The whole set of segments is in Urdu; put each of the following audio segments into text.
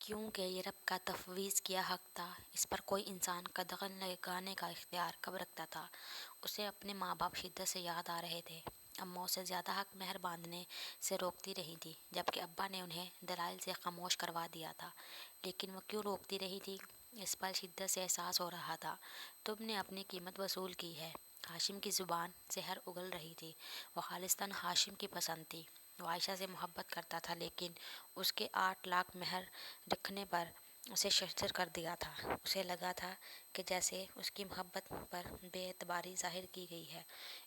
کیونکہ یہ رب کا تفویض کیا حق تھا، اس پر کوئی انسان قدغن لگانے کا اختیار کب رکھتا تھا؟ اسے اپنے ماں باپ شدت سے یاد آ رہے تھے۔ اماں اسے زیادہ حق مہر باندھنے سے روکتی رہی تھی، جبکہ ابا نے انہیں دلائل سے خاموش کروا دیا تھا۔ لیکن وہ کیوں روکتی رہی تھی؟ اس پر شدت سے احساس ہو رہا تھا، تم نے اپنی قیمت وصول کی ہے۔ ہاشم کی زبان زہر اگل رہی تھی۔ وہ خالصتاً ہاشم کی پسند تھی۔ وہ عائشہ سے محبت کرتا تھا، لیکن اس کے 8 لاکھ مہر رکھنے پر اسے شرمندہ کر دیا تھا۔ اسے لگا تھا کہ جیسے اس کی محبت پر بے اعتباری ظاہر کی گئی ہے۔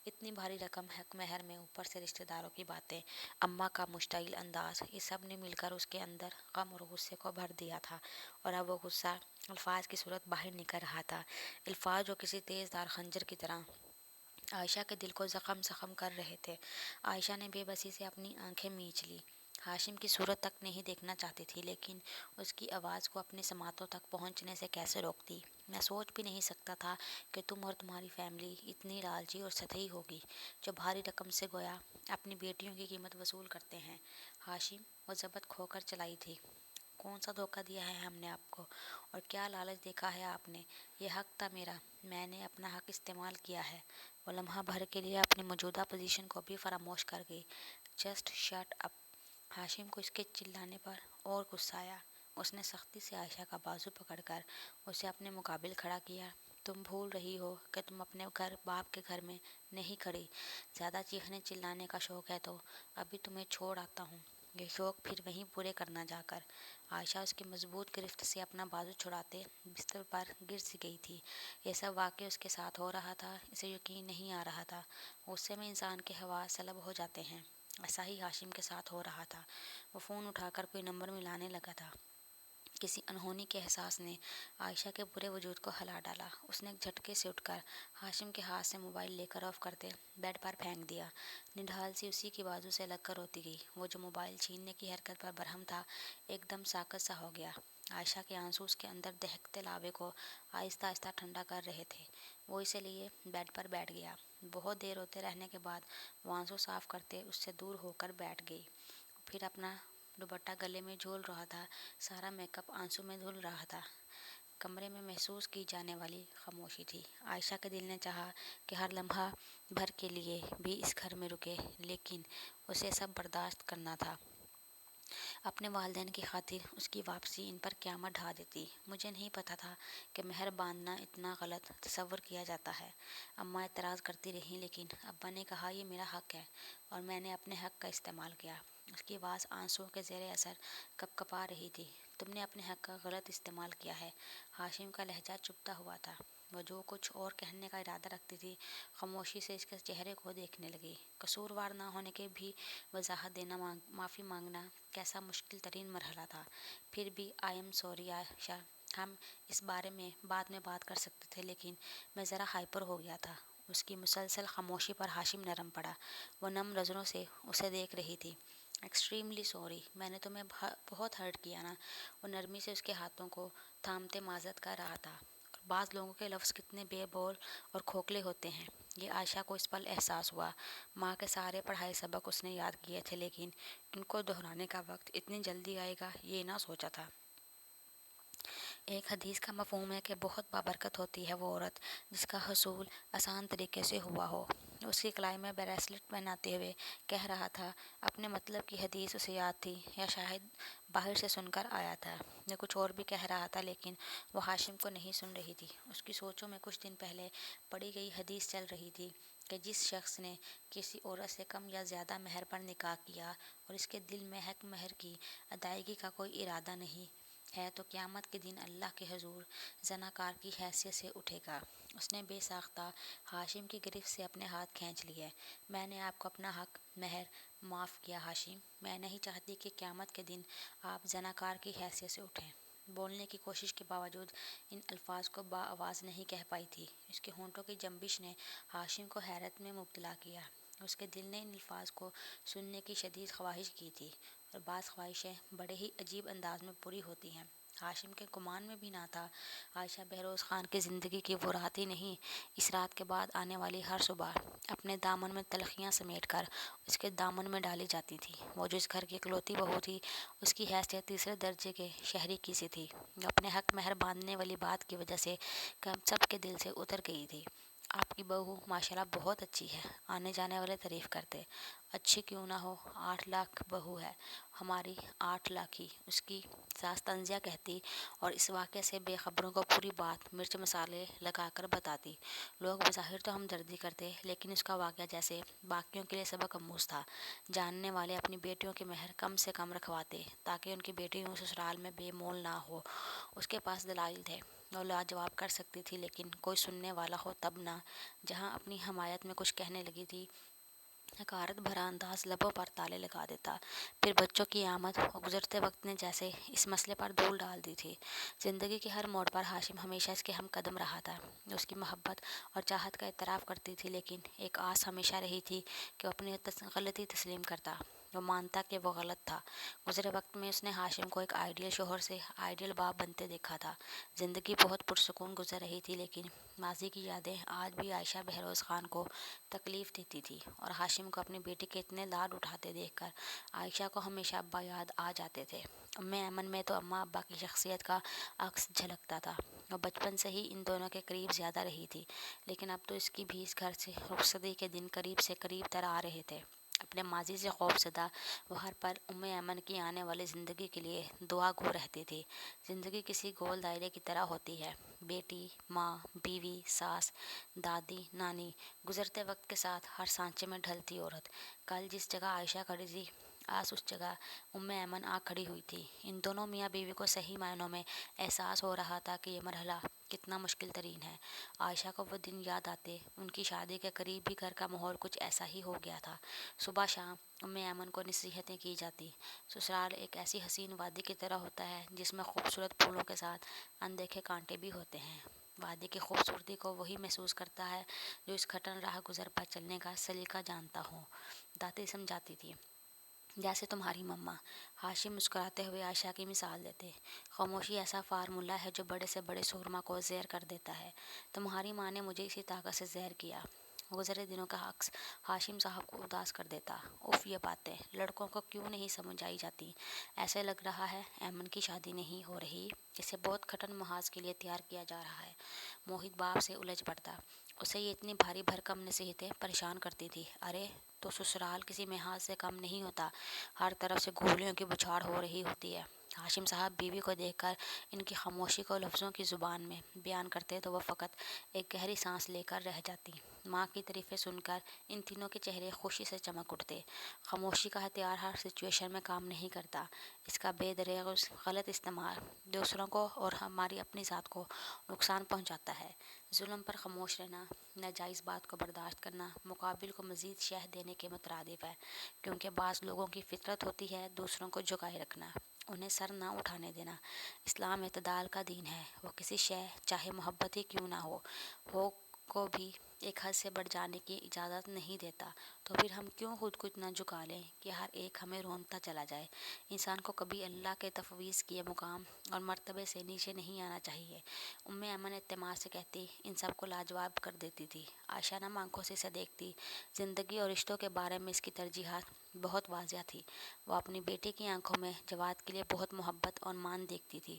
اتنی بھاری رقم حق مہر میں، اوپر سے رشتہ داروں کی باتیں، اماں کا مشتعل انداز، یہ سب نے مل کر اس کے اندر غم اور غصے کو بھر دیا تھا، اور اب وہ غصہ الفاظ کی صورت باہر نکل رہا تھا، الفاظ جو کسی تیز دھار خنجر کی طرح عائشہ کے دل کو زخم کر رہے تھے۔ عائشہ نے بے بسی سے اپنی آنکھیں مینچ لیں۔ ہاشم کی صورت تک نہیں دیکھنا چاہتی تھی، لیکن اس کی آواز کو اپنے سماعتوں تک پہنچنے سے کیسے روکتی؟ میں سوچ بھی نہیں سکتا تھا کہ تم اور تمہاری فیملی اتنی لالچی اور سطحی ہوگی، جو بھاری رقم سے گویا اپنی بیٹیوں کی قیمت وصول کرتے ہیں۔ ہاشم، وہ ضبط کھو کر چلائی تھی۔ کون سا دھوکہ دیا ہے ہم نے آپ کو، اور کیا لالچ دیکھا ہے آپ نے؟ یہ حق تھا میرا، میں نے اپنا حق استعمال کیا ہے۔ وہ لمحہ بھر کے لیے اپنی موجودہ پوزیشن کو بھی فراموش کر گئی۔ Just shut up! ہاشم کو اس کے چلانے پر اور غصہ آیا۔ اس نے سختی سے عائشہ کا بازو پکڑ کر اسے اپنے مقابل کھڑا کیا۔ تم بھول رہی ہو کہ تم اپنے گھر باپ کے گھر میں نہیں کھڑی۔ زیادہ چیخنے چلانے کا شوق ہے تو ابھی تمہیں چھوڑ آتا ہوں، یہ شوق پھر وہیں پورے کرنا جا کر۔ عائشہ اس کی مضبوط گرفت سے اپنا بازو چھڑاتے بستر پر گر سی گئی تھی۔ یہ سب واقعہ اس کے ساتھ ہو رہا تھا، اسے یقین نہیں آ رہا تھا۔ غصے میں انسان کے حواس سلب ہو جاتے ہیں۔ ایسا ہی ہاشم کے ساتھ ہو رہا تھا۔ وہ فون اٹھا کر کوئی نمبر ملانے لگا تھا۔ کسی انہونی کے احساس نے عائشہ کے پورے وجود کو ہلا ڈالا۔ اس نے ایک جھٹکے سے اٹھ کر ہاشم کے ہاتھ سے موبائل لے کر آف کرتے بیڈ پر پھینک دیا۔ نڈھال سی اسی کی بازو سے لگ کر روتی گئی۔ وہ جو موبائل چھیننے کی حرکت پر برہم تھا، ایک دم ساکت سا ہو گیا۔ عائشہ کے آنسو اس کے اندر دہکتے لابے کو آہستہ آہستہ ٹھنڈا کر رہے تھے۔ وہ اسے لیے بیڈ پر بیٹھ گیا۔ بہت دیر روتے رہنے کے بعد وہ آنسو صاف کرتے اس سے دور ہو کر بیٹھ گئی۔ پھر اپنا دوپٹہ گلے میں جھول رہا تھا، سارا میک اپ آنسو میں دھل رہا تھا۔ کمرے میں محسوس کی جانے والی خاموشی تھی۔ عائشہ کے دل نے چاہا کہ ہر لمحہ بھر کے لیے بھی اس گھر میں رکے، لیکن اسے سب برداشت کرنا تھا۔ اپنے والدین کی خاطر اس کی واپسی ان پر قیامت ڈھا دیتی۔ مجھے نہیں پتا تھا کہ مہر باندھنا اتنا غلط تصور کیا جاتا ہے۔ اماں اعتراض کرتی رہیں، لیکن ابا نے کہا یہ میرا حق ہے اور میں نے اپنے حق کا استعمال کیا۔ اس کی آواز آنسوؤں کے زیر اثر کپکپا رہی تھی۔ تم نے اپنے حق کا غلط استعمال کیا ہے۔ ہاشم کا لہجہ چبھتا ہوا تھا۔ وہ جو کچھ اور کہنے کا ارادہ رکھتی تھی، خاموشی سے اس کے چہرے کو دیکھنے لگی۔ قصوروار نہ ہونے کی بھی وضاحت دینا، معافی مانگنا کیسا مشکل ترین مرحلہ تھا۔ پھر بھی آئی ایم سوری عائشہ، ہم اس بارے میں بعد میں بات کر سکتے تھے، لیکن میں ذرا ہائپر ہو گیا تھا۔ اس کی مسلسل خاموشی پر ہاشم نرم پڑا۔ وہ نم نظروں سے اسے دیکھ رہی تھی۔ ایکسٹریملی سوری، میں نے تمہیں بہت ہرٹ کیا نا؟ وہ نرمی سے اس کے ہاتھوں کو تھامتے معذرت کر رہا تھا۔ اور بعض لوگوں کے لفظ کتنے بے بول اور کھوکھلے ہوتے ہیں، یہ عائشہ کو اس پل احساس ہوا۔ ماں کے سارے پڑھائے سبق اس نے یاد کیے تھے، لیکن ان کو دہرانے کا وقت اتنی جلدی آئے گا یہ نہ سوچا تھا۔ ایک حدیث کا مفہوم ہے کہ بہت بابرکت ہوتی ہے وہ عورت جس کا حصول آسان طریقے سے ہوا ہو۔ اس کی کلائی میں بریسلٹ پہناتے ہوئے کہہ رہا تھا۔ اپنے مطلب کی حدیث اسے یاد تھی، یا شاید باہر سے سن کر آیا تھا۔ یہ کچھ اور بھی کہہ رہا تھا، لیکن وہ ہاشم کو نہیں سن رہی تھی۔ اس کی سوچوں میں کچھ دن پہلے پڑھی گئی حدیث چل رہی تھی کہ جس شخص نے کسی عورت سے کم یا زیادہ مہر پر نکاح کیا اور اس کے دل میں حق مہر کی ادائیگی کا کوئی ارادہ نہیں ہے، تو قیامت کے دن اللہ کے حضور زناکار کی حیثیت سے اٹھے گا۔ اس نے بے ساختہ ہاشم کی گرفت سے اپنے ہاتھ کھینچ لیے۔ میں نے آپ کو اپنا حق مہر معاف کیا ہاشم، میں نہیں چاہتی کہ قیامت کے دن آپ زناکار کی حیثیت سے اٹھیں۔ بولنے کی کوشش کے باوجود ان الفاظ کو بآواز نہیں کہہ پائی تھی۔ اس کے ہونٹوں کی جنبش نے ہاشم کو حیرت میں مبتلا کیا۔ اس کے دل نے ان الفاظ کو سننے کی شدید خواہش کی تھی، اور بعض خواہشیں بڑے ہی عجیب انداز میں پوری ہوتی ہیں۔ ہاشم کے گمان میں بھی نہ تھا۔ عائشہ بہروز خان کی زندگی کی وہ رات ہی نہیں، اس رات کے بعد آنے والی ہر صبح اپنے دامن میں تلخیاں سمیٹ کر اس کے دامن میں ڈالی جاتی تھی۔ وہ جو اس گھر کی اکلوتی بہو تھی، اس کی حیثیت تیسرے درجے کے شہری کی سی تھی، جو اپنے حق مہر باندھنے والی بات کی وجہ سے سب کے دل سے اتر گئی تھی۔ آپ کی بہو ماشاءاللہ بہت اچھی ہے، آنے جانے والے تعریف کرتے۔ اچھی کیوں نہ ہو، 8 لاکھ بہو ہے ہماری، 8 لاکھ ہی، اس کی ساس تنزیہ کہتی اور اس واقعے سے بے خبروں کو پوری بات مرچ مسالے لگا کر بتاتی۔ لوگ بظاہر تو ہمدردی کرتے، لیکن اس کا واقعہ جیسے باقیوں کے لیے سبق آموز تھا۔ جاننے والے اپنی بیٹیوں کی مہر کم سے کم رکھواتے تاکہ ان کی بیٹیوں سسرال میں بے مول نہ ہو۔ اس کے پاس دلائل تھے، وہ لاجواب کر سکتی تھی، لیکن کوئی سننے والا ہو تب نہ۔ جہاں اپنی حمایت میں کچھ کہنے لگی تھی، حقارت بھرا انداز لبوں پر تالے لگا دیتا۔ پھر بچوں کی آمد اور گزرتے وقت نے جیسے اس مسئلے پر دھول ڈال دی تھی۔ زندگی کے ہر موڑ پر ہاشم ہمیشہ اس کے ہم قدم رہا تھا۔ اس کی محبت اور چاہت کا اعتراف کرتی تھی، لیکن ایک آس ہمیشہ رہی تھی کہ وہ اپنی غلطی تسلیم کرتا، وہ مانتا کہ وہ غلط تھا۔ گزرے وقت میں اس نے ہاشم کو ایک آئیڈیل شوہر سے آئیڈیل باپ بنتے دیکھا تھا۔ زندگی بہت پرسکون گزر رہی تھی، لیکن ماضی کی یادیں آج بھی عائشہ بہروز خان کو تکلیف دیتی تھی، اور ہاشم کو اپنی بیٹی کے اتنے لاڈ اٹھاتے دیکھ کر عائشہ کو ہمیشہ ابا یاد آ جاتے تھے۔ ایمن میں تو اماں ابا کی شخصیت کا عکس جھلکتا تھا۔ وہ بچپن سے ہی ان دونوں کے قریب زیادہ رہی تھی، لیکن اب تو اس کی بھی اس گھر سے رخصتی کے دن قریب سے قریب تر آ رہے تھے۔ اپنے ماضی سے خوف زدہ وہ ہر پل ایمن کی آنے والی زندگی کے لیے دعا گو رہتی تھی۔ زندگی کسی گول دائرے کی طرح ہوتی ہے، بیٹی، ماں، بیوی، ساس، دادی، نانی، گزرتے وقت کے ساتھ ہر سانچے میں ڈھلتی عورت۔ کل جس جگہ عائشہ کھڑی تھی، آج اس جگہ ایمن آ کھڑی ہوئی تھی۔ ان دونوں میاں بیوی کو صحیح معنوں میں احساس ہو رہا تھا کہ یہ مرحلہ کتنا مشکل ترین ہے۔ عائشہ کو وہ دن یاد آتے، ان کی شادی کے قریب بھی گھر کا ماحول کچھ ایسا ہی ہو گیا تھا۔ صبح شام ایمن کو نصیحتیں کی جاتی۔ سسرال ایک ایسی حسین وادی کی طرح ہوتا ہے جس میں خوبصورت پھولوں کے ساتھ اندیکھے کانٹے بھی ہوتے ہیں۔ وادی کی خوبصورتی کو وہی محسوس کرتا ہے جو اس کھٹن راہ گزر پر چلنے کا سلیقہ جانتا ہو۔ داتی سمجھاتی تھی، جیسے تمہاری مما۔ ہاشم مسکراتے ہوئے عائشہ کی مثال دیتے، خاموشی ایسا فارمولہ ہے جو بڑے سے بڑے سرما کو زہر کر دیتا ہے۔ تمہاری ماں نے مجھے اسی طاقت سے زہر کیا۔ گزرے دنوں کا عکس ہاشم صاحب کو اداس کر دیتا۔ اف، یہ باتیں لڑکوں کو کیوں نہیں سمجھ آئی جاتی؟ ایسے لگ رہا ہے ایمن کی شادی نہیں ہو رہی، اسے بہت کھٹن محاذ کے لیے تیار کیا جا رہا ہے۔ موہت باپ سے الجھ پڑتا، اسے یہ اتنی بھاری بھرکم نصیحتیں پریشان کرتی تھی۔ ارے تو سسرال کسی محاذ سے کم نہیں ہوتا، ہر طرف سے گولیوں کی بچھاڑ ہو رہی ہوتی ہے۔ ہاشم صاحب بیوی کو دیکھ کر ان کی خاموشی کو لفظوں کی زبان میں بیان کرتے تو وہ فقط ایک گہری سانس لے کر رہ جاتی۔ ماں کی تعریفیں سن کر ان تینوں کے چہرے خوشی سے چمک اٹھتے۔ خاموشی کا ہتھیار ہر سچویشن میں کام نہیں کرتا، اس کا بے دریغ غلط استعمال دوسروں کو اور ہماری اپنی ذات کو نقصان پہنچاتا ہے۔ ظلم پر خاموش رہنا، ناجائز بات کو برداشت کرنا مقابل کو مزید شہ دینے کے مترادف ہے، کیونکہ بعض لوگوں کی فطرت ہوتی ہے دوسروں کو جھکائے رکھنا، انہیں سر نہ اٹھانے دینا۔ اسلام اعتدال کا دین ہے، وہ کسی شے چاہے محبت ہی کیوں نہ ہو کو بھی ایک حد سے بڑھ جانے کی اجازت نہیں دیتا۔ تو پھر ہم کیوں خود کو اتنا جھکا لیں کہ ہر ایک ہمیں رونتا چلا جائے؟ انسان کو کبھی اللہ کے تفویض کیے مقام اور مرتبے سے نیچے نہیں آنا چاہیے۔ ایمن اعتماد سے کہتی، ان سب کو لاجواب کر دیتی تھی۔ عائشہ نم آنکھوں سے اسے دیکھتی۔ زندگی اور رشتوں کے بارے میں اس کی ترجیحات بہت واضح تھی۔ وہ اپنی بیٹی کی آنکھوں میں جواد کے لیے بہت محبت اور مان دیکھتی تھی۔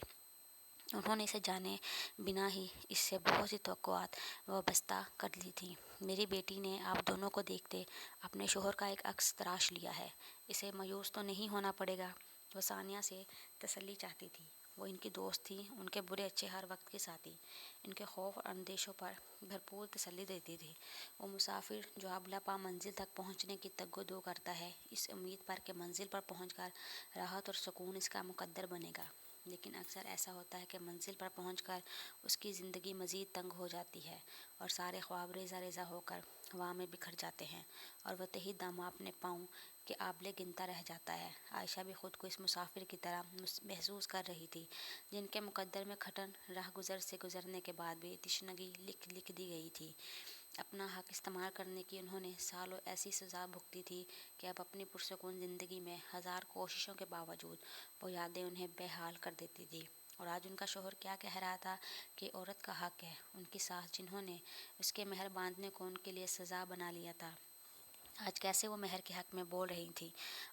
انہوں نے اسے جانے بنا ہی اس سے بہت سی توقعات وابستہ کر لی تھیں۔ میری بیٹی نے آپ دونوں کو دیکھتے اپنے شوہر کا ایک عکس تراش لیا ہے، اسے مایوس تو نہیں ہونا پڑے گا؟ وہ ثانیہ سے تسلی چاہتی تھی۔ وہ ان کی دوست تھی، ان کے برے اچھے ہر وقت کی ساتھی، ان کے خوف اور اندیشوں پر بھرپور تسلی دیتی تھی۔ وہ مسافر جو ابلا پا منزل تک پہنچنے کی تگ و دو کرتا ہے، اس امید پر کہ منزل پر پہنچ کر راحت اور سکون اس کا مقدر بنے گا، لیکن اکثر ایسا ہوتا ہے کہ منزل پر پہنچ کر اس کی زندگی مزید تنگ ہو جاتی ہے اور سارے خواب ریزہ ریزہ ہو کر ہوا میں بکھر جاتے ہیں، اور وہ تہی داماں اپنے پاؤں کے آبلے گنتا رہ جاتا ہے۔ عائشہ بھی خود کو اس مسافر کی طرح محسوس کر رہی تھی، جن کے مقدر میں کھٹن راہ گزر سے گزرنے کے بعد بھی تشنگی لکھ دی گئی تھی۔ اپنا حق استعمال کرنے کی انہوں نے سالوں ایسی سزا بھگتی تھی کہ اب اپنی پرسکون زندگی میں ہزار کوششوں کے باوجود وہ یادیں انہیں بے حال کر دیتی تھی، اور آج ان کا شوہر کیا کہہ رہا تھا کہ عورت کا حق ہے. ان کی ساس جنہوں نے اس کے مہر باندھنے کو ان کے لیے سزا بنا لیا تھا، آج کیسے وہ مہر کے حق میں بول رہی تھی.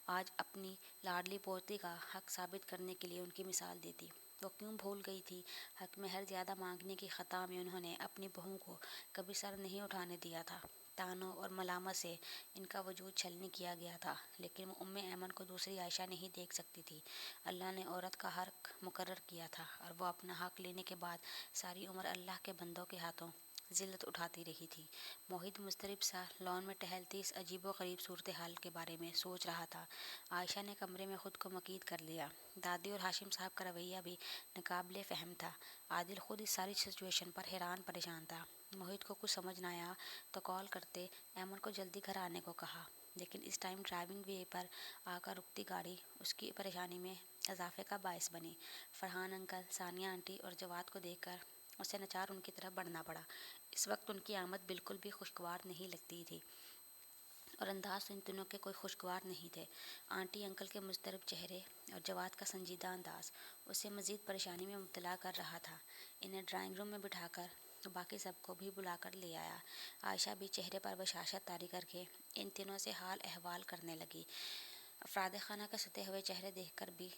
آج اپنی لاڈلی پوتی کا حق ثابت کرنے کے لیے ان کی مثال دیتی. وہ کیوں بھول گئی تھی؟ حق مہر زیادہ مانگنے کی خطا میں انہوں نے اپنی بہو کو کبھی سر نہیں اٹھانے دیا تھا. طعنوں اور ملامت سے ان کا وجود چھلنی کیا گیا تھا، لیکن وہ ایمن کو دوسری عائشہ نہیں دیکھ سکتی تھی. اللہ نے عورت کا حق مقرر کیا تھا اور وہ اپنا حق لینے کے بعد ساری عمر اللہ کے بندوں کے ہاتھوں ذلت اٹھاتی رہی تھی. موحد مضطرب سا لان میں ٹہلتی اس عجیب و غریب صورتحال کے بارے میں سوچ رہا تھا. عائشہ نے کمرے میں خود کو مکید کر لیا. دادی اور ہاشم صاحب کا رویہ بھی ناقابل فہم تھا. عادل خود اس ساری سچویشن پر حیران پریشان تھا. موحد کو کچھ سمجھ نہ آیا تو کال کرتے ایمن کو جلدی گھر آنے کو کہا، لیکن اس ٹائم ڈرائیونگ وے پر آ کر رکتی گاڑی اس کی پریشانی میں اضافے کا باعث بنی. فرحان انکل، ثانیہ آنٹی اور جواد کو دیکھ کر اسے ناچار ان کی طرف بڑھنا پڑا. اس وقت ان کی آمد بالکل بھی خوشگوار نہیں لگتی تھی اور انداز ان دنوں کے کوئی خوشگوار نہیں تھے. آنٹی انکل کے مضطرب چہرے اور جواد کا سنجیدہ انداز اسے مزید پریشانی میں مبتلا کر رہا تھا. انہیں ڈرائنگ روم میں بٹھا کر باقی سب کو بھی بلا کر لے آیا. عائشہ بھی چہرے پر بشاشت طاری کر کے ان تینوں سے حال احوال کرنے لگی. افراد خانہ کے ستے ہوئے چہرے دیکھ کر بھی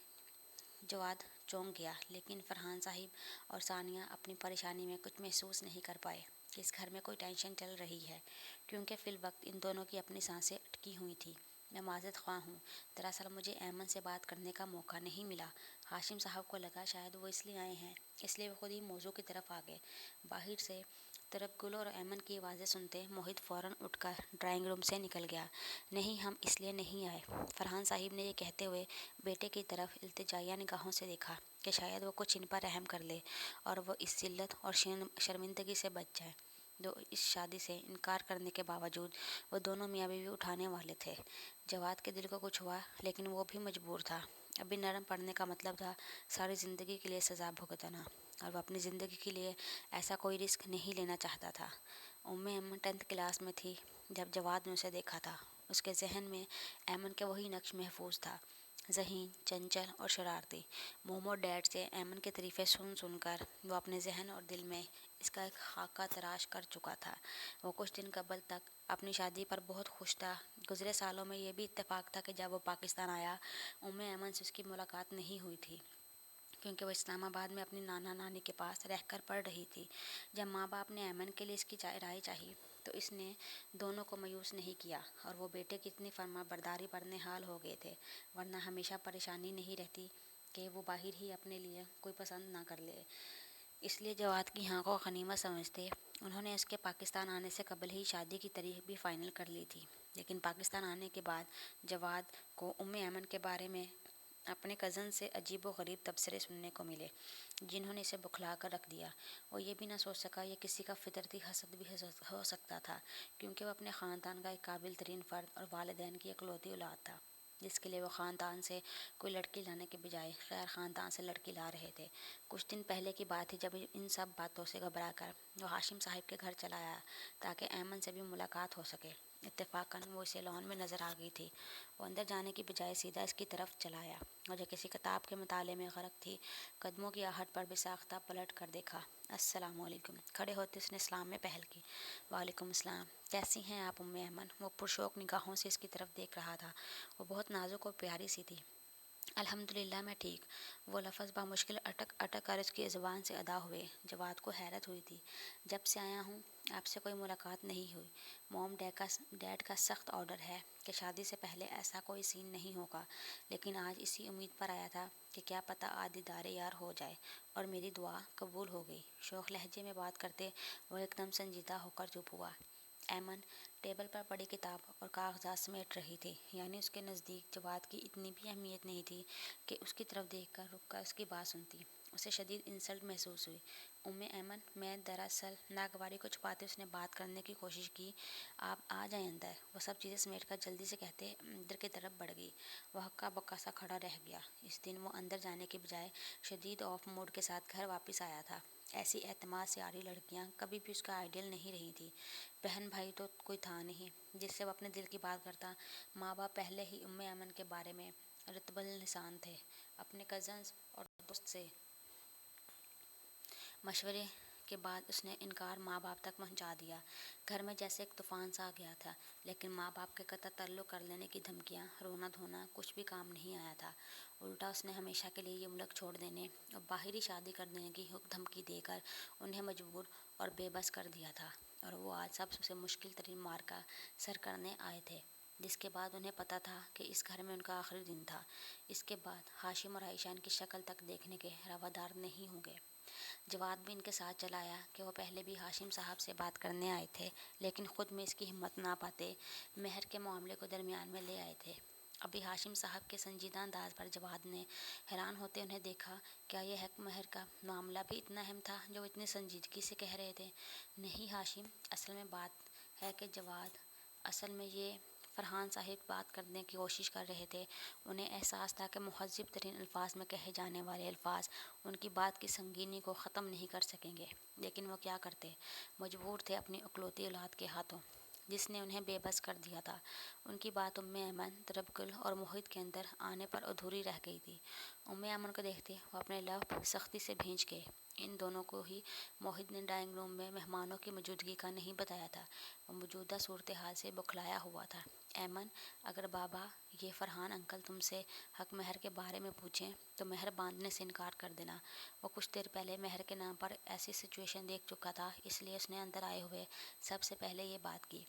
جواد چونک گیا، لیکن فرحان صاحب اور ثانیہ اپنی پریشانی میں کچھ محسوس نہیں کر پائے کہ اس گھر میں کوئی ٹینشن چل رہی ہے، کیونکہ فی الوقت ان دونوں کی اپنی سانسیں اٹکی ہوئی تھیں. میں معذرت خواہ ہوں، دراصل مجھے ایمن سے بات کرنے کا موقع نہیں ملا. ہاشم صاحب کو لگا شاید وہ اس لیے آئے ہیں، اس لیے وہ خود ہی موضوع کی طرف آ گئے. باہر سے طرف گل اور ایمن کی آوازیں سنتے موحد فوراً اٹھ کر ڈرائنگ روم سے نکل گیا. نہیں، ہم اس لیے نہیں آئے. فرحان صاحب نے یہ کہتے ہوئے بیٹے کی طرف التجائیہ نگاہوں سے دیکھا کہ شاید وہ کچھ ان پر رحم کر لے اور وہ اس ذلت اور شرمندگی سے بچ جائے جو اس شادی سے انکار کرنے کے باوجود وہ دونوں میاں بیوی اٹھانے والے تھے. جواد کے دل کو کچھ ہوا، لیکن وہ بھی مجبور تھا. ابھی نرم پڑنے کا مطلب تھا ساری زندگی کے لیے سزا بھگتنا، اور وہ اپنی زندگی کے لیے ایسا کوئی رسک نہیں لینا چاہتا تھا. ایمن 10th کلاس میں تھی جب جواد نے اسے دیکھا تھا. اس کے ذہن میں ایمن کے وہی نقش محفوظ تھا، ذہین، چنچل اور شرارتی. موم اور ڈیڈ سے ایمن کے تعریفیں سن سن کر وہ اپنے ذہن اور دل میں اس کا ایک خاکہ تراش کر چکا تھا. وہ کچھ دن قبل تک اپنی شادی پر بہت خوش تھا. گزرے سالوں میں یہ بھی اتفاق تھا کہ جب وہ پاکستان آیا ایمن سے اس کی ملاقات نہیں ہوئی تھی، کیونکہ وہ اسلام آباد میں اپنی نانا نانی کے پاس رہ کر پڑھ رہی تھی. جب ماں باپ نے ایمن کے لیے اس کی رائے چاہی تو اس نے دونوں کو مایوس نہیں کیا، اور وہ بیٹے کی اتنی فرما برداری پر نہال ہو گئے تھے. ورنہ ہمیشہ پریشانی نہیں رہتی کہ وہ باہر ہی اپنے لیے کوئی پسند نہ کر لے. اس لیے جواد کی ہاں کو غنیمت سمجھتے انہوں نے اس کے پاکستان آنے سے قبل ہی شادی کی تاریخ بھی فائنل کر لی تھی. لیکن پاکستان آنے کے بعد جواد کو ایمن کے بارے میں اپنے کزن سے عجیب و غریب تبصرے سننے کو ملے، جنہوں نے اسے بکھلا کر رکھ دیا. وہ یہ بھی نہ سوچ سکا یہ کسی کا فطرتی حسد بھی ہو سکتا تھا، کیونکہ وہ اپنے خاندان کا ایک قابل ترین فرد اور والدین کی اکلوتی اولاد تھا، جس کے لیے وہ خاندان سے کوئی لڑکی لانے کے بجائے غیر خاندان سے لڑکی لا رہے تھے. کچھ دن پہلے کی بات تھی جب ان سب باتوں سے گھبرا کر وہ ہاشم صاحب کے گھر چلا آیا تاکہ ایمن سے بھی ملاقات ہو سکے. اتفاقاً وہ اسے لان میں نظر آ گئی تھی. وہ اندر جانے کی بجائے سیدھا اس کی طرف چلا آیا اور جو کسی کتاب کے مطالعے میں غرق تھی قدموں کی آہٹ پر بھی ساختہ پلٹ کر دیکھا. السلام علیکم. کھڑے ہوتے اس نے اسلام میں پہل کی. وعلیکم السلام. کیسی ہیں آپ ایمن؟ وہ پرشوق نگاہوں سے اس کی طرف دیکھ رہا تھا. وہ بہت نازک اور پیاری سی تھی. الحمدللہ میں ٹھیک. وہ لفظ بامشکل اٹک اٹک کر اس کی زبان سے ادا ہوئے. جواد کو حیرت ہوئی تھی. جب سے آیا ہوں آپ سے کوئی ملاقات نہیں ہوئی. موم ڈیڈ کا سخت آرڈر ہے کہ شادی سے پہلے ایسا کوئی سین نہیں ہوگا، لیکن آج اسی امید پر آیا تھا کہ کیا پتہ آج دیدار یار ہو جائے، اور میری دعا قبول ہو گئی. شوخ لہجے میں بات کرتے وہ ایک دم سنجیدہ ہو کر چپ ہوا. ایمن ٹیبل پر پڑی کتاب اور کاغذات سمیٹ رہی تھی، یعنی اس کے نزدیک جواد کی اتنی بھی اہمیت نہیں تھی کہ اس کی طرف دیکھ کر رک کر اس کی بات سنتی. اسے شدید انسلٹ محسوس ہوئی. ایمن، میں دراصل ناگواری کو چھپاتے اس نے بات کرنے کی کوشش کی. آپ آ جائیں اندر. وہ سب چیزیں سمیٹ کر جلدی سے کہتے اندر کی طرف بڑھ گئی. وہ ہکا بکا سا کھڑا رہ گیا. اس دن وہ اندر جانے کے بجائے شدید آف موڈ کے ساتھ گھر واپس آیا تھا. ایسی اعتماد سے آری لڑکیاں کبھی بھی اس کا آئیڈیل نہیں رہی تھی. بہن بھائی تو کوئی تھا نہیں جس سے وہ اپنے دل کی بات کرتا. ماں باپ پہلے ہی ایمن کے بارے میں رطب النسان تھے. اپنے کزنز اور دوست سے مشورے کے بعد اس نے انکار ماں باپ تک پہنچا دیا۔ گھر میں جیسے ایک طوفان سا آ گیا تھا، لیکن ماں باپ کے قطع تعلق کر لینے کی دھمکیاں، رونا دھونا کچھ بھی کام نہیں آیا تھا۔ الٹا اس نے ہمیشہ کے لیے یہ ملک چھوڑ دینے اور باہری شادی کر دینے کی دھمکی دے کر انہیں مجبور اور بے بس کر دیا تھا، اور وہ آج سب سے مشکل ترین معرکہ سر کرنے آئے تھے، جس کے بعد انہیں پتہ تھا کہ اس گھر میں ان کا آخری دن تھا۔ اس کے بعد ہاشم اور عائشہ ان کی شکل تک دیکھنے کے روادار نہیں ہوں گے۔ جواد بھی ان کے ساتھ چلا آیا کہ وہ پہلے بھی ہاشم صاحب سے بات کرنے آئے تھے، لیکن خود میں اس کی ہمت نہ پاتے مہر کے معاملے کو درمیان میں لے آئے تھے۔ ابھی ہاشم صاحب کے سنجیدہ انداز پر جواد نے حیران ہوتے انہیں دیکھا۔ کیا یہ حق مہر کا معاملہ بھی اتنا اہم تھا جو اتنی سنجیدگی سے کہہ رہے تھے؟ نہیں ہاشم، اصل میں بات ہے کہ جواد، اصل میں یہ فرحان صاحب بات کرنے کی کوشش کر رہے تھے۔ انہیں احساس تھا کہ مہذب ترین الفاظ میں کہے جانے والے الفاظ ان کی بات کی سنگینی کو ختم نہیں کر سکیں گے، لیکن وہ کیا کرتے، مجبور تھے اپنی اکلوتی اولاد کے ہاتھوں، جس نے انہیں بے بس کر دیا تھا۔ ان کی بات ایمن، طرب گل اور موہت کے اندر آنے پر ادھوری رہ گئی تھی۔ ایمن کو دیکھتے وہ اپنے لب سختی سے بھینچ گئے۔ ان دونوں کو ہی موہت نے ڈرائنگ روم میں مہمانوں کی موجودگی کا نہیں بتایا تھا۔ وہ موجودہ صورتحال سے بوکھلایا ہوا تھا۔ ایمن، اگر بابا یہ فرحان انکل تم سے حق مہر کے بارے میں پوچھیں تو مہر باندھنے سے انکار کر دینا۔ وہ کچھ دیر پہلے مہر کے نام پر ایسی سچویشن دیکھ چکا تھا، اس لیے اس نے اندر آئے ہوئے سب سے پہلے یہ بات کی۔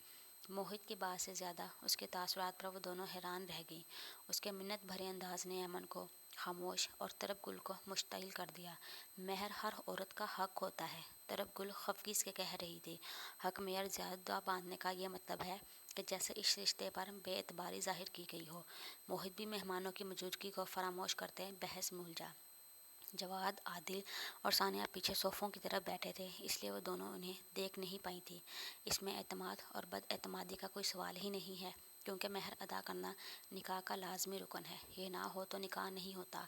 موہت کی بات سے زیادہ اس کے تاثرات پر وہ دونوں حیران رہ گئیں۔ اس کے منت بھرے انداز نے ایمن کو خاموش اور طرب گل کو مشتعل کر دیا۔ مہر ہر عورت کا حق ہوتا ہے، طرب گل خفگی سے کہہ رہی تھی۔ حق مہر زیادہ باندھنے کا یہ مطلب ہے کہ جیسے اس رشتے پر بے اعتباری ظاہر کی گئی ہو۔ موہت بھی مہمانوں کی موجودگی کو فراموش کرتے بحث میں الجھا۔ جواد، عادل اور ثانیہ پیچھے صوفوں کی طرف بیٹھے تھے، اس لیے وہ دونوں انہیں دیکھ نہیں پائی تھیں۔ اس میں اعتماد اور بد اعتمادی کا کوئی سوال ہی نہیں ہے، کیونکہ مہر ادا کرنا نکاح کا لازمی رکن ہے۔ یہ نہ ہو تو نکاح نہیں ہوتا۔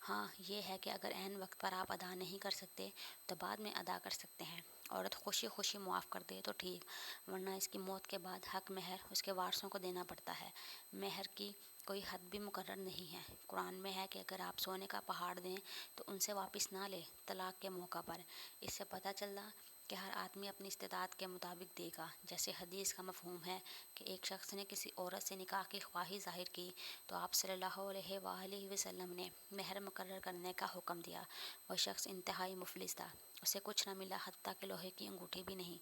ہاں یہ ہے کہ اگر عین وقت پر آپ ادا نہیں کر سکتے تو بعد میں ادا کر سکتے ہیں۔ عورت خوشی خوشی معاف کر دے تو ٹھیک، ورنہ اس کی موت کے بعد حق مہر اس کے وارثوں کو دینا پڑتا ہے۔ مہر کی کوئی حد بھی مقرر نہیں ہے۔ قرآن میں ہے کہ اگر آپ سونے کا پہاڑ دیں تو ان سے واپس نہ لیں طلاق کے موقع پر۔ اس سے پتہ چلا کہ ہر آدمی اپنی استطاعت کے مطابق دے گا۔ جیسے حدیث کا مفہوم ہے کہ ایک شخص نے کسی عورت سے نکاح کی خواہی ظاہر کی تو آپ صلی اللہ علیہ وآلہ وسلم نے مہر مقرر کرنے کا حکم دیا۔ وہ شخص انتہائی مفلس تھا، اسے کچھ نہ ملا، حتیٰ کہ لوہے کی انگوٹھی بھی نہیں۔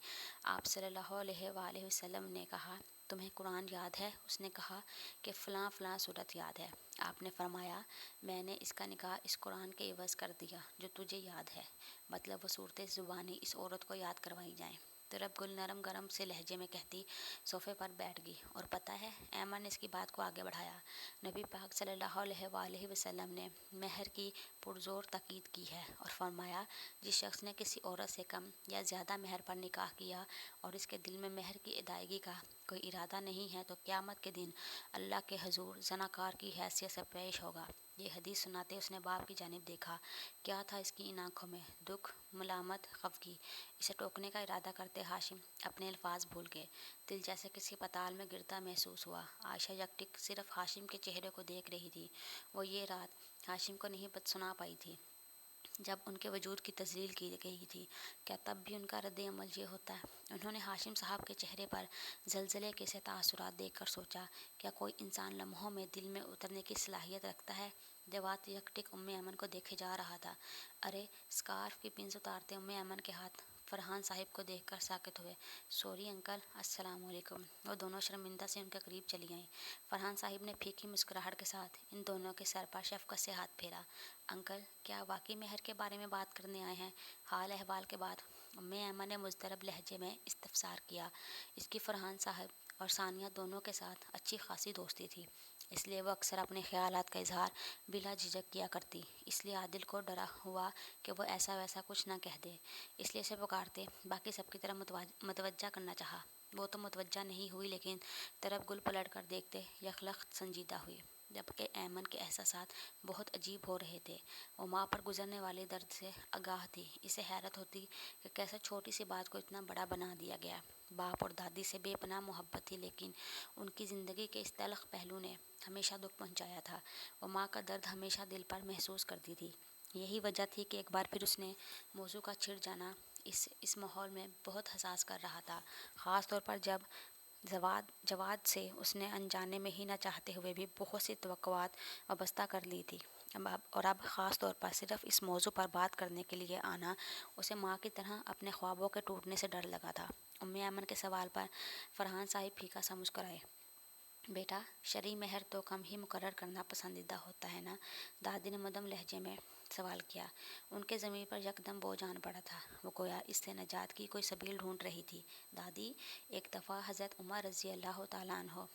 آپ صلی اللہ علیہ وآلہ وسلم نے کہا، تمہیں قرآن یاد ہے؟ اس نے کہا کہ فلاں فلاں صورت یاد ہے۔ آپ نے فرمایا، میں نے اس کا نکاح اس قرآن کے عوض کر دیا جو تجھے یاد ہے، مطلب وہ صورتیں زبانی اس عورت کو یاد کروائی جائیں۔ طرب گل نرم گرم سے لہجے میں کہتی صوفے پر بیٹھ گئی۔ اور پتہ ہے، ایمن نے اس کی بات کو آگے بڑھایا، نبی پاک صلی اللہ علیہ وآلہ وسلم نے مہر کی پرزور تاکید کی ہے اور فرمایا، جس شخص نے کسی عورت سے کم یا زیادہ مہر پر نکاح کیا اور اس کے دل میں مہر کی ادائیگی کا کوئی ارادہ نہیں ہے تو قیامت کے دن اللہ کے حضور زناکار کی حیثیت سے پیش ہوگا۔ یہ حدیث سناتے اس نے باپ کی جانب دیکھا۔ کیا تھا اس کی ان آنکھوں میں؟ دکھ، ملامت، خفگی۔ اسے ٹوکنے کا ارادہ کرتے ہاشم اپنے الفاظ بھول گئے۔ دل جیسے کسی پتال میں گرتا محسوس ہوا۔ عائشہ یکٹک صرف ہاشم کے چہرے کو دیکھ رہی تھی۔ وہ یہ رات ہاشم کو نہیں سنا پائی تھی جب ان کے وجود کی تذلیل کی گئی تھی۔ کیا تب بھی ان کا رد عمل یہ ہوتا ہے؟ انہوں نے ہاشم صاحب کے چہرے پر زلزلے کے سے تاثرات دیکھ کر سوچا، کیا کوئی انسان لمحوں میں دل میں اترنے کی صلاحیت رکھتا ہے؟ جواد یکٹک ایمن کو دیکھے جا رہا تھا۔ ارے، اسکارف کی پنس اتارتے ایمن کے ہاتھ فرحان صاحب کو دیکھ کر ساکت ہوئے۔ سوری انکل، السلام علیکم۔ وہ دونوں شرمندہ سے ان کے قریب چلی آئیں۔ فرحان صاحب نے پھیکی مسکراہٹ کے ساتھ ان دونوں کے سر پر شفقت سے ہاتھ پھیرا۔ انکل، کیا واقعی مہر کے بارے میں بات کرنے آئے ہیں؟ حال احوال کے بعد ایمن نے مضطرب لہجے میں استفسار کیا۔ اس کی فرحان صاحب اور ثانیہ دونوں کے ساتھ اچھی خاصی دوستی تھی، اس لیے وہ اکثر اپنے خیالات کا اظہار بلا جھجک کیا کرتی۔ اس لیے عادل کو ڈرا ہوا کہ وہ ایسا ویسا کچھ نہ کہہ دے، اس لیے اسے پکارتے باقی سب کی طرح متوجہ کرنا چاہا۔ وہ تو متوجہ نہیں ہوئی، لیکن طرب گل پلٹ کر دیکھتے یکلخت سنجیدہ ہوئی، جبکہ ایمن کے احساسات بہت عجیب ہو رہے تھے۔ وہ ماں پر گزرنے والے درد سے آگاہ تھی۔ اسے حیرت ہوتی کہ کیسے چھوٹی سی بات کو اتنا بڑا بنا دیا گیا۔ باپ اور دادی سے بے پناہ محبت تھی، لیکن ان کی زندگی کے اس تلخ پہلو نے ہمیشہ دکھ پہنچایا تھا۔ وہ ماں کا درد ہمیشہ دل پر محسوس کرتی تھی۔ یہی وجہ تھی کہ ایک بار پھر اس نے موضوع کا چھڑ جانا اس ماحول میں بہت حساس کر رہا تھا، خاص طور پر جب جواد سے اس نے انجانے میں ہی نہ چاہتے ہوئے بھی بہت سی توقعات وابستہ کر لی تھی۔ اب خاص طور پر صرف اس موضوع پر بات کرنے کے لیے آنا اسے ماں کی طرح اپنے خوابوں کے ٹوٹنے سے ڈر لگا تھا۔ ایمن کے سوال پر فرحان صاحب پھیکا سا مسکرائے۔ بیٹا، شرعی مہر تو کم ہی مقرر کرنا پسندیدہ ہوتا ہے نا؟ دادی نے مدھم لہجے میں سوال کیا۔ ان کے ضمیر پر یکدم بوجھ آن پڑا تھا، وہ گویا اس سے نجات کی کوئی سبیل ڈھونڈ رہی تھی۔ دادی، ایک دفعہ حضرت عمر رضی اللہ تعالیٰ عنہ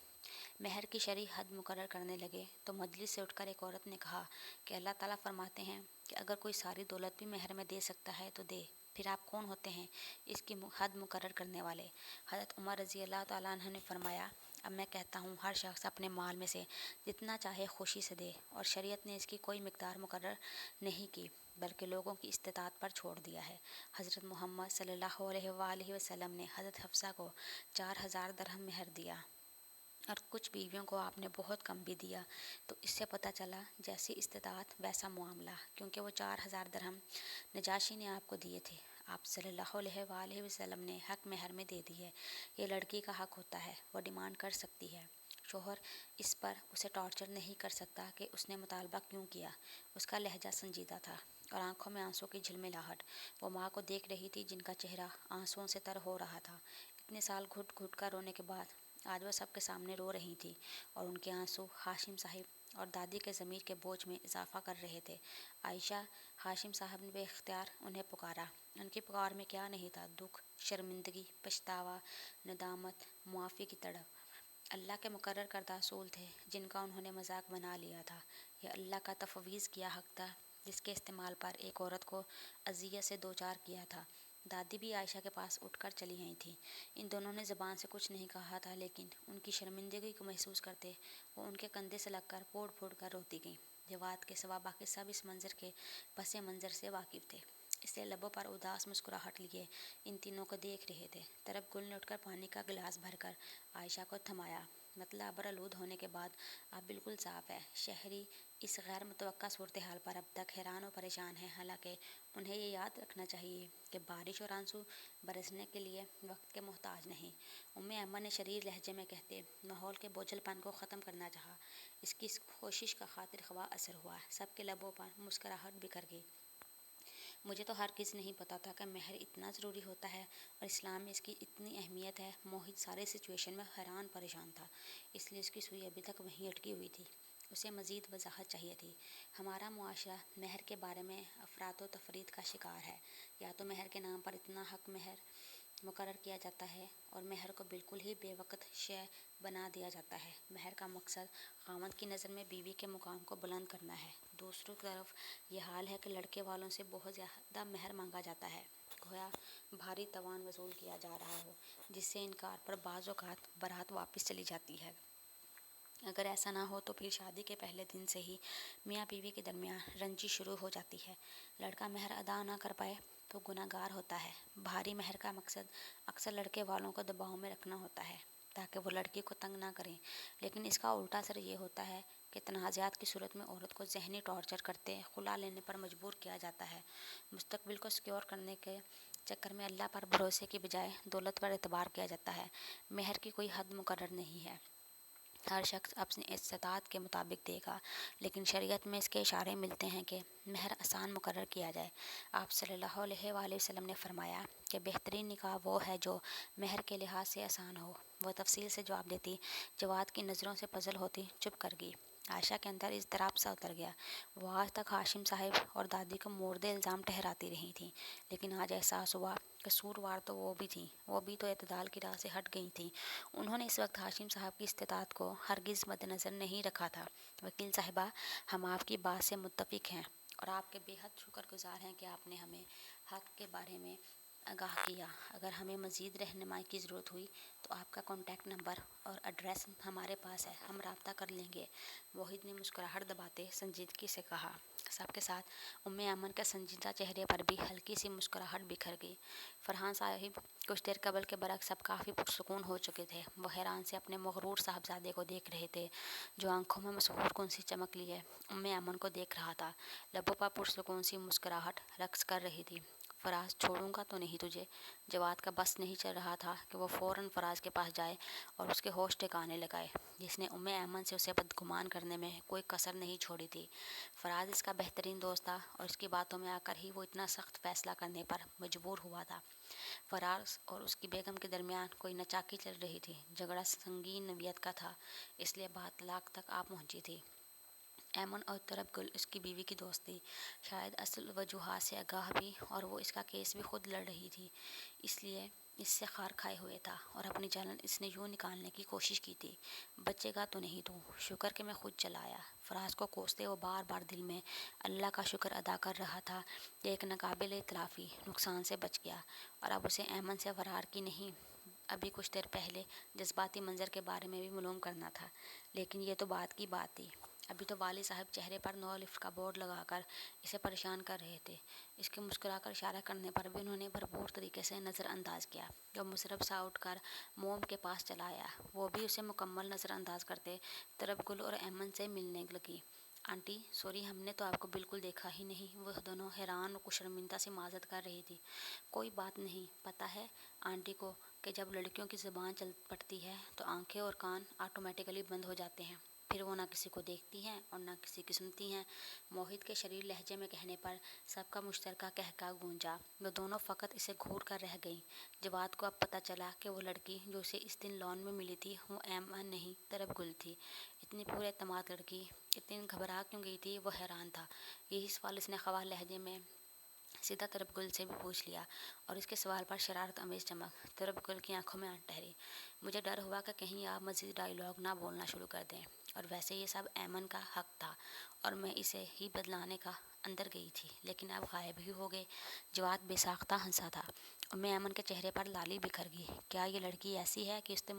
مہر کی شرعی حد مقرر کرنے لگے تو مجلس سے اٹھ کر ایک عورت نے کہا کہ اللہ تعالیٰ فرماتے ہیں کہ اگر کوئی ساری دولت بھی مہر میں دے سکتا ہے تو دے، پھر آپ کون ہوتے ہیں اس کی حد مقرر کرنے والے؟ حضرت عمر رضی اللہ تعالیٰ عنہ نے فرمایا، اب میں کہتا ہوں ہر شخص اپنے مال میں سے جتنا چاہے خوشی سے دے، اور شریعت نے اس کی کوئی مقدار مقرر نہیں کی بلکہ لوگوں کی استطاعت پر چھوڑ دیا ہے۔ حضرت محمد صلی اللہ علیہ وآلہ وسلم نے حضرت حفصہ کو 4000 درہم مہر دیا، اور کچھ بیویوں کو آپ نے بہت کم بھی دیا، تو اس سے پتہ چلا جیسی استطاعت ویسا معاملہ، کیونکہ وہ 4000 درہم نجاشی نے آپ کو دیے تھے، آپ صلی اللہ علیہ وآلہ وسلم نے حق مہر میں دے دی ہے۔ یہ لڑکی کا حق ہوتا ہے، وہ ڈیمانڈ کر سکتی ہے، شوہر اس پر اسے ٹارچر نہیں کر سکتا کہ اس نے مطالبہ کیوں کیا۔ اس کا لہجہ سنجیدہ تھا اور آنکھوں میں آنسوں کی جھلملاہٹ۔ وہ ماں کو دیکھ رہی تھی جن کا چہرہ آنسوؤں سے تر ہو رہا تھا۔ اتنے سال گھٹ گھٹ کر رونے کے بعد آج وہ سب کے سامنے رو رہی تھی، اور ان کے آنسو ہاشم صاحب اور دادی کے ضمیر کے بوجھ میں اضافہ کر رہے تھے۔ عائشہ، ہاشم صاحب نے بے اختیار انہیں پکارا۔ ان کی پکار میں کیا نہیں تھا، دکھ، شرمندگی، پچھتاوا، ندامت، معافی کی تڑپ۔ اللہ کے مقرر کردہ اصول تھے جن کا انہوں نے مذاق بنا لیا تھا۔ یہ اللہ کا تفویض کیا حق تھا جس کے استعمال پر ایک عورت کو اذیت سے دوچار کیا تھا۔ دادی بھی عائشہ کے پاس اٹھ کر چلی گئی تھیں۔ ان دونوں نے زبان سے کچھ نہیں کہا تھا، لیکن ان کی شرمندگی کو محسوس کرتے وہ ان کے کندھے سے لگ کر پھوڑ پھوڑ کر روتی گئیں۔ جواد کے سوا باقی سب اس منظر کے پس منظر سے واقف تھے، اس لیے لبوں پر اداس مسکراہٹ لیے ان تینوں کو دیکھ رہے تھے۔ طرف گل نے اٹھ کر پانی کا گلاس بھر کر عائشہ کو تھمایا۔ مطلع ابرآلود ہونے کے بعد اب بالکل صاف ہے۔ شہری اس غیر متوقع صورتحال پر اب تک حیران و پریشان ہیں، حالانکہ انہیں یہ یاد رکھنا چاہیے کہ بارش اور آنسو برسنے کے لیے وقت کے محتاج نہیں۔ ایمن نے شریر لہجے میں کہتے ماحول کے بوجھل پن کو ختم کرنا چاہا۔ اس کی کوشش کا خاطر خواہ اثر ہوا، سب کے لبوں پر مسکراہٹ بکھر گئی۔ مجھے تو ہرگز نہیں پتا تھا کہ مہر اتنا ضروری ہوتا ہے اور اسلام میں اس کی اتنی اہمیت ہے۔ موہت سارے سچویشن میں حیران پریشان تھا، اس لیے اس کی سوئی ابھی تک وہیں اٹکی ہوئی تھی۔ اسے مزید وضاحت چاہیے تھی۔ ہمارا معاشرہ مہر کے بارے میں افراط و تفریط کا شکار ہے۔ یا تو مہر کے نام پر اتنا حق مہر مقرر کیا جاتا ہے اور مہر کو بالکل ہی بے وقت شے بنا دیا جاتا ہے۔ مہر کا مقصد خاوند کی نظر میں بیوی کے مقام کو بلند کرنا ہے۔ دوسری طرف یہ حال ہے کہ لڑکے والوں سے بہت زیادہ مہر مانگا جاتا ہے، گویا بھاری تاوان وصول کیا جا رہا ہو، جس سے انکار پر بعض اوقات بارات واپس چلی جاتی ہے۔ اگر ایسا نہ ہو تو پھر شادی کے پہلے دن سے ہی میاں بیوی کے درمیان رنجش شروع ہو جاتی ہے۔ لڑکا مہر ادا نہ کر پائے تو گناہ گار ہوتا ہے۔ بھاری مہر کا مقصد اکثر لڑکے والوں کو دباؤ میں رکھنا ہوتا ہے تاکہ وہ لڑکی کو تنگ نہ کریں، لیکن اس کا الٹا اثر یہ ہوتا ہے کہ تنازعات کی صورت میں عورت کو ذہنی ٹارچر کرتے خلا لینے پر مجبور کیا جاتا ہے۔ مستقبل کو سیکیور کرنے کے چکر میں اللہ پر بھروسے کی بجائے دولت پر اعتبار کیا جاتا ہے۔ مہر کی کوئی حد مقرر نہیں ہے، ہر شخص اپنی استطاعت کے مطابق دے گا، لیکن شریعت میں اس کے اشارے ملتے ہیں کہ مہر آسان مقرر کیا جائے۔ آپ صلی اللہ علیہ وآلہ وسلم نے فرمایا کہ بہترین نکاح وہ ہے جو مہر کے لحاظ سے آسان ہو۔ وہ تفصیل سے جواب دیتی، جواد کی نظروں سے پزل ہوتی چپ کر گئی۔ عائشہ کے اندر اضطراب سا اتر گیا۔ وہ آج تک ہاشم صاحب اور دادی کو مورد الزام ٹھہراتی رہی تھیں، لیکن آج احساس ہوا قصوروار تو وہ بھی تھیں، وہ بھی تو اعتدال کی راہ سے ہٹ گئی تھیں۔ انہوں نے اس وقت ہاشم صاحب کی استطاعت کو ہرگز مد نظر نہیں رکھا تھا۔ وکیل صاحبہ، ہم آپ کی بات سے متفق ہیں اور آپ کے بے حد شکر گزار ہیں کہ آپ نے ہمیں حق کے بارے میں آگاہ کیا، اگر ہمیں مزید رہنمائی کی ضرورت ہوئی تو آپ کا کانٹیکٹ نمبر اور ایڈریس ہمارے پاس ہے، ہم رابطہ کر لیں گے۔ واحد نے مسکراہٹ دباتے سنجیدگی سے کہا۔ سب کے ساتھ ایمن کے سنجیدہ چہرے پر بھی ہلکی سی مسکراہٹ بکھر گئی۔ فرحان صاحب کچھ دیر قبل کے برعکس اب کافی پرسکون ہو چکے تھے۔ وہ حیران سے اپنے مغرور صاحبزادے کو دیکھ رہے تھے جو آنکھوں میں مسحور کن سی چمک لیے ایمن کو دیکھ رہا تھا۔ لبوں پر پرسکون سی مسکراہٹ رقص کر رہی تھی۔ فراز، چھوڑوں گا تو نہیں تجھے؟ جواد کا بس نہیں چل رہا تھا کہ وہ فوراً فراز کے پاس جائے اور اس کے ہوش ٹھکانے لگائے، جس نے ایمن سے اسے بدگمان کرنے میں کوئی کسر نہیں چھوڑی تھی۔ فراز اس کا بہترین دوست تھا اور اس کی باتوں میں آ کر ہی وہ اتنا سخت فیصلہ کرنے پر مجبور ہوا تھا۔ فراز اور اس کی بیگم کے درمیان کوئی نچاکی چل رہی تھی۔ جھگڑا سنگین نوعیت کا تھا، اس لیے بات طلاق تک آ پہنچی تھی۔ ایمن اور طرب گل اس کی بیوی کی دوست تھی، شاید اصل وجوہات سے آگاہ بھی، اور وہ اس کا کیس بھی خود لڑ رہی تھی، اس لیے اس سے خار کھائے ہوئے تھا اور اپنی جلن اس نے یوں نکالنے کی کوشش کی تھی۔ بچے گا تو نہیں تو؟ شکر کہ میں خود چلا آیا۔ فراز کو کوستے وہ بار بار دل میں اللہ کا شکر ادا کر رہا تھا کہ ایک ناقابل اطلافی نقصان سے بچ گیا، اور اب اسے ایمن سے فرار کی نہیں، ابھی کچھ دیر پہلے جذباتی منظر کے بارے میں بھی معلوم کرنا تھا۔ لیکن یہ تو بات کی بات تھی، ابھی تو والد صاحب چہرے پر نو لفٹ کا بورڈ لگا کر اسے پریشان کر رہے تھے۔ اس کے مسکرا کر اشارہ کرنے پر بھی انہوں نے بھرپور طریقے سے نظر انداز کیا۔ وہ مشرف سا اٹھ کر موم کے پاس چلا آیا۔ وہ بھی اسے مکمل نظر انداز کرتے طرب گل اور ایمن سے ملنے لگی۔ آنٹی سوری، ہم نے تو آپ کو بالکل دیکھا ہی نہیں۔ وہ دونوں حیران اور شرمندہ سے معذرت کر رہی تھی۔ کوئی بات نہیں، پتہ ہے آنٹی کو کہ جب لڑکیوں کی زبان چل پڑتی ہے تو آنکھیں اور کان آٹومیٹیکلی بند ہو جاتے ہیں، پھر وہ نہ کسی کو دیکھتی ہیں اور نہ کسی کی سنتی ہیں۔ موہد کے شریر لہجے میں کہنے پر سب کا مشترکہ قہقہ گونجا۔ وہ دونوں فقط اسے گھور کر رہ گئیں۔ جواد کو اب پتہ چلا کہ وہ لڑکی جو اسے اس دن لان میں ملی تھی وہ ایمن نہیں طرب گل تھی۔ اتنی پر اعتماد لڑکی اتنی گھبرا کیوں گئی تھی، وہ حیران تھا۔ یہی سوال اس نے خواہ لہجے میں سیدھا طرب گل سے بھی پوچھ لیا، اور اس کے سوال پر شرارت امیز چمک طرب گل کی آنکھوں میں آ ٹھہری۔ مجھے ڈر ہوا کہ کہیں آپ مزید ڈائیلاگ نہ بولنا شروع کر دیں، اور ویسے یہ سب ایمن کا حق تھا اور میں اسے ہی بدلانے کا اندر گئی تھی، لیکن اب غائب ہی ہو گئے۔ جواد بے ساختہ ہنسا تھا۔ ایمن کے چہرے پر لالی بکھر گئی۔ کیا یہ لڑکی ایسی ہے کہ اسے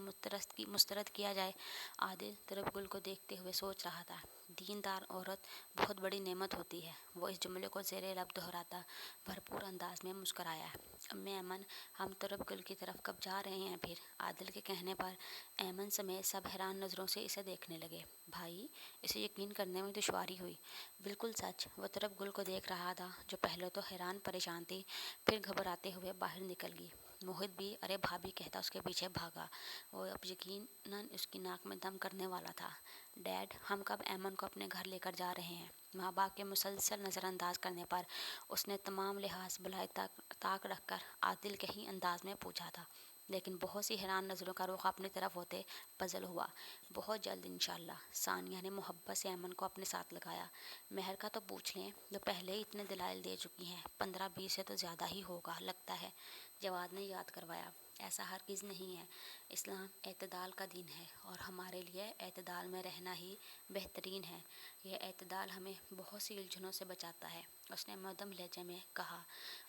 مسترد کیا جائے؟ عادل طرب گل کو دیکھتے ہوئے سوچ رہا تھا۔ دیندار عورت بہت بڑی نعمت ہوتی ہے۔ وہ اس جملے کو زیر لب دہراتا بھرپور انداز میں مسکرایا۔ ایمن، ہم طرب گل کی طرف کب جا رہے ہیں پھر؟ عادل کے کہنے پر ایمن سمیت سب حیران نظروں سے اسے دیکھنے لگے۔ بھائی، اسے یقین کرنے میں دشواری ہوئی۔ بالکل سچ۔ وہ طرب گل کو دیکھ رہا تھا جو پہلے تو حیران پریشان تھی، پھر گھبراتے ہوئے باہر نکل گئی۔ موہد بھی ارے بھابھی کہتا اس کے پیچھے بھاگا۔ وہ اب یقیناً اس کی ناک میں دم کرنے والا تھا۔ ڈیڈ، ہم کب ایمن کو اپنے گھر لے کر جا رہے ہیں؟ ماں باپ کے مسلسل نظر انداز کرنے پر اس نے تمام لحاظ بالائے طاق رکھ کر عادل کے ہی انداز میں پوچھا تھا، لیکن بہت سی حیران نظروں کا رخ اپنی طرف ہوتے پزل ہوا۔ بہت جلد انشاءاللہ۔ ثانیہ نے محبت سے ایمن کو اپنے ساتھ لگایا۔ مہر کا تو پوچھ لیں، وہ پہلے ہی اتنے دلائل دے چکی ہیں، 15-20 سے تو زیادہ ہی ہوگا لگتا ہے، جواد نے یاد کروایا۔ ایسا ہرگز نہیں ہے، اسلام اعتدال کا دین ہے اور ہمارے لیے اعتدال میں رہنا ہی بہترین ہے۔ یہ اعتدال ہمیں بہت سی الجھنوں سے بچاتا ہے، اس نے مدھم لہجے میں کہا۔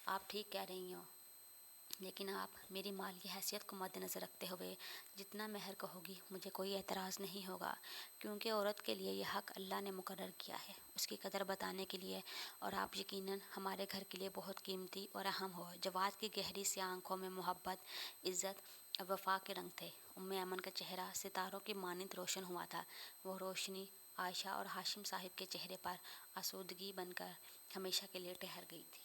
آپ ٹھیک کہہ رہی ہو، لیکن آپ میری مالی حیثیت کو مد نظر رکھتے ہوئے جتنا مہر کہو گی مجھے کوئی اعتراض نہیں ہوگا، کیونکہ عورت کے لیے یہ حق اللہ نے مقرر کیا ہے، اس کی قدر بتانے کے لیے، اور آپ یقیناً ہمارے گھر کے لیے بہت قیمتی اور اہم ہو۔ جواد کی گہری سیاہ آنکھوں میں محبت، عزت اور وفا کے رنگ تھے۔ ایمن کا چہرہ ستاروں کی مانند روشن ہوا تھا۔ وہ روشنی عائشہ اور ہاشم صاحب کے چہرے پر آسودگی بن کر ہمیشہ کے لیے ٹھہر گئی تھی۔